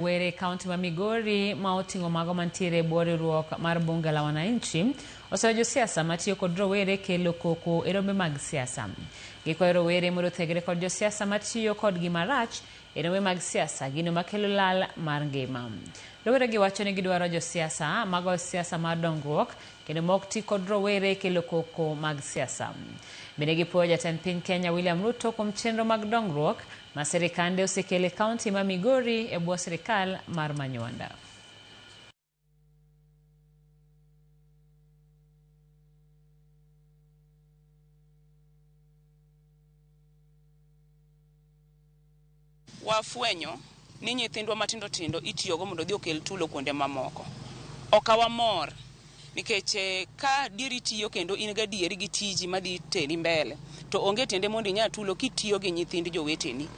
Were kaunti ma Migori ma oting'o mago mantiere riwruok mar Bunge la Wananchi oseyo josiasa matiyo kod rawere kelo koko e rombe mag siasa. Gikwayo rawere mondo othegre kod josiasa matiyo kodgi marach e rombe mag siasa gino makelo lal mar ngima. Rawere giwacho ni gidwaro josiasa mago siasa mar dongruok kendo mok ti kod rawere kelo koko mag siasa. Bende gipuoyo jatend piny Kenya William Ruto kuom chenro mag dongruok ma sirikande osekelo e kaunti ma Migori e bwo sirikal mar Manyuanda. Wafwenyo ni nyithindwa matindo tindo itiyogo mondo dhi okel tulo kuonde mamoko. Okawa mor nikech ka diri tiyo kendo in ga dieri gi tiji madhi teri mbele to onge tiende mondo inya tulo kitiyo gi nyithind joweteni.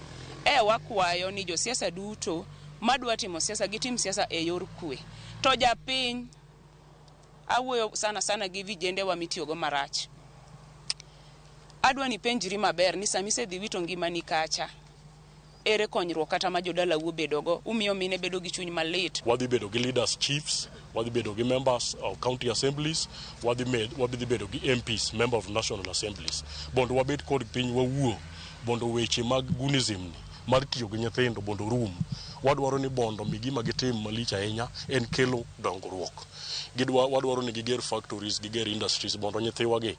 Wakwayo ni josiasa duto madwa timo siasa gitim siasa e yor kwe. To japiny awuoyo sana gi vijende wa mitiyogo marach. Adwa ni penjri maber ni samise dhi wito ngimani kacha. Ere konyruok kata ma jodala bedogo umiyo mine bedo gi chuny malit. Wadhi bedo gi leaders chiefs, wadhi bedo gi members of county assemblies, wadhi bedo gi MPs, member of national assemblies. Bondo wabed kod piny wawuo bondo weche mag gunism mar tiyo gi nyithindo bondo rum. Wadwaro ni bondo mi gima gitim malich ahinya en kelo dongruok. Wadwaro ni giger factories, giger industries bondo nyithiwa gi